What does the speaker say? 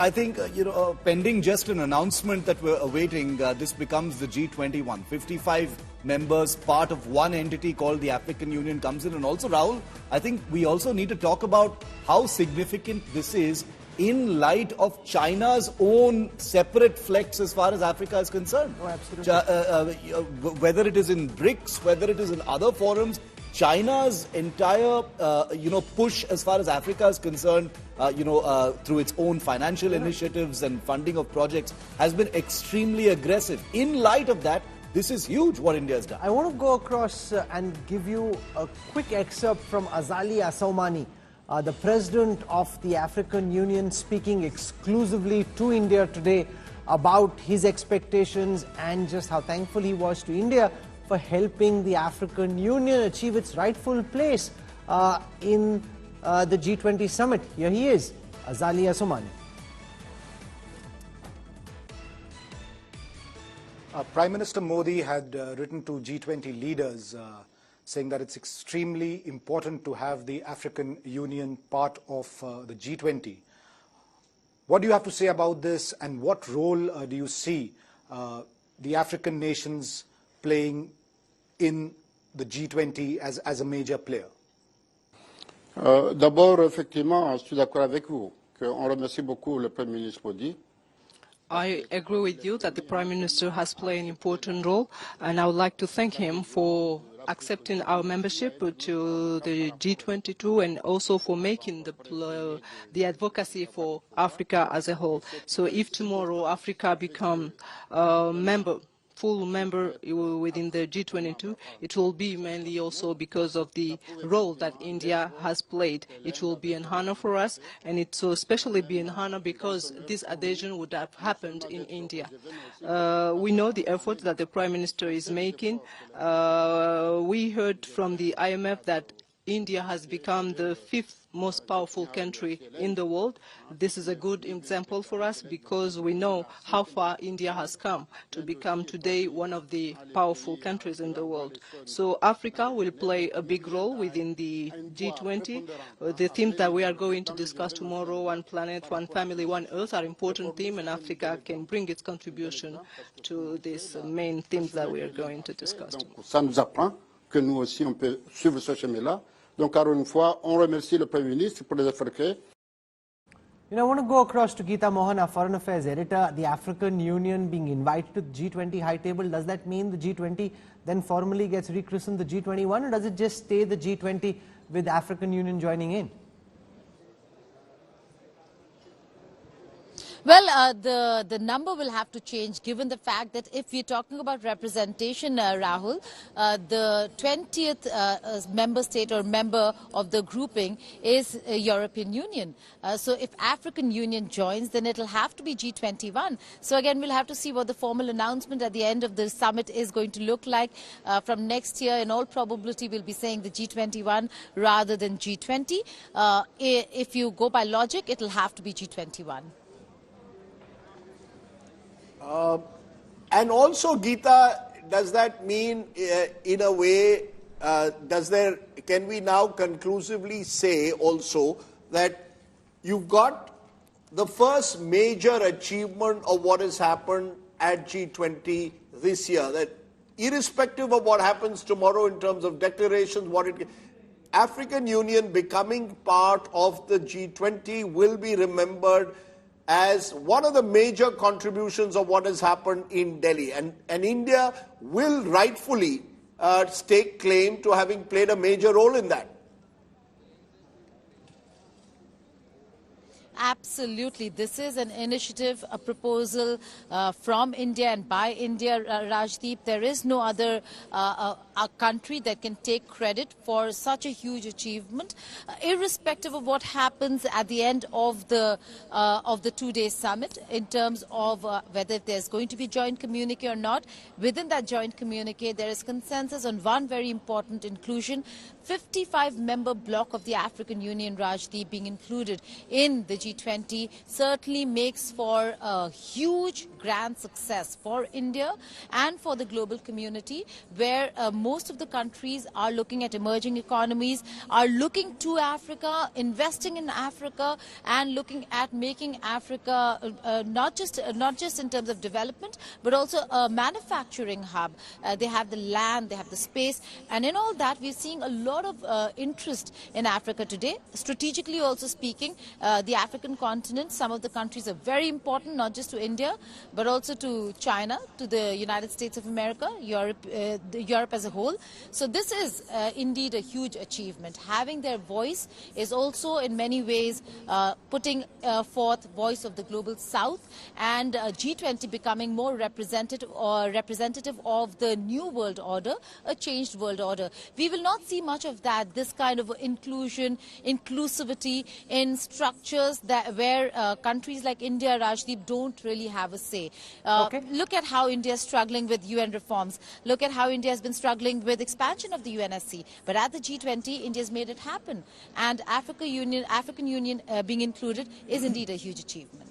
I think, pending just an announcement that we're awaiting, this becomes the G20 one. 55 members, part of one entity called the African Union comes in. And also, Rahul, I think we also need to talk about how significant this is in light of China's own separate flex as far as Africa is concerned. Oh, absolutely. Whether it is in BRICS, whether it is in other forums, China's entire, push as far as Africa is concerned, through its own financial initiatives and funding of projects has been extremely aggressive. In light of that, this is huge what India has done. I want to go across and give you a quick excerpt from Azali Assoumani, the president of the African Union, speaking exclusively to India today about his expectations and just how thankful he was to India for helping the African Union achieve its rightful place in the G20 summit. Here he is, Azali Assoumani. Prime Minister Modi had written to G20 leaders saying that it's extremely important to have the African Union part of the G20. What do you have to say about this, and what role do you see the African nations playing in the G20 as a major player? D'abord, effectivement, je suis d'accord avec vous, qu'on remercie beaucoup le Premier ministre Modi. I agree with you that the Prime Minister has played an important role, and I would like to thank him for accepting our membership to the G22 and also for making the advocacy for Africa as a whole. So if tomorrow Africa becomes a full member within the G22, it will be mainly also because of the role that India has played. It will be an honor for us, and it will especially be an honor because this adhesion would have happened in India. We know the effort that the Prime Minister is making. We heard from the IMF that India has become the 5th most powerful country in the world. This is a good example for us because we know how far India has come to become today one of the powerful countries in the world. So Africa will play a big role within the G20. The themes that we are going to discuss tomorrow, One Planet, One Family, One Earth, are important themes, and Africa can bring its contribution to these main themes that we are going to discuss tomorrow. Ça nous apprend que nous aussi on peut suivre ce chemin-là. Donc, encore une fois, on remercie le Premier ministre pour les efforts qu'il fait. I want to go across to Geeta Mohan, our Foreign Affairs Editor. The African Union being invited to the G20 high table, does that mean the G20 then formally gets rechristened the G21, or does it just stay the G20 with the African Union joining in? Well, the number will have to change given the fact that if we're talking about representation, Rahul, the 20th member state or member of the grouping is European Union. So if African Union joins, then it'll have to be G21. So again, we'll have to see what the formal announcement at the end of the summit is going to look like. From next year, in all probability, we'll be saying the G21 rather than G20. If you go by logic, it'll have to be G21. And also, Geeta, does that mean, in a way, can we now conclusively say also that you've got the first major achievement of what has happened at G20 this year, that irrespective of what happens tomorrow in terms of declarations, African Union becoming part of the G20 will be remembered as one of the major contributions of what has happened in Delhi. And India will rightfully stake claim to having played a major role in that. Absolutely. This is an initiative, a proposal from India and by India, Rajdeep. There is no other a country that can take credit for such a huge achievement, irrespective of what happens at the end of the two-day summit in terms of whether there's going to be joint communique or not. Within that joint communique, there is consensus on one very important inclusion. 55-member bloc of the African Union, Rajdeep, being included in the G20 certainly makes for a huge grand success for India and for the global community, where more most of the countries are looking at emerging economies, are looking to Africa, investing in Africa, and looking at making Africa not just in terms of development, but also a manufacturing hub. They have the land, they have the space, and in all that, we're seeing a lot of interest in Africa today. Strategically also speaking, the African continent, some of the countries are very important, not just to India, but also to China, to the United States of America, Europe as a whole. So this is indeed a huge achievement. Having their voice is also in many ways putting forth voice of the global south, and G20 becoming more representative of the new world order, a changed world order. We will not see much of that, this kind of inclusion, inclusivity in structures where countries like India, Rajdeep, don't really have a say. Look at how India is struggling with UN reforms. Look at how India has been struggling with expansion of the UNSC. But at the G20, India has made it happen. And African Union being included is indeed a huge achievement.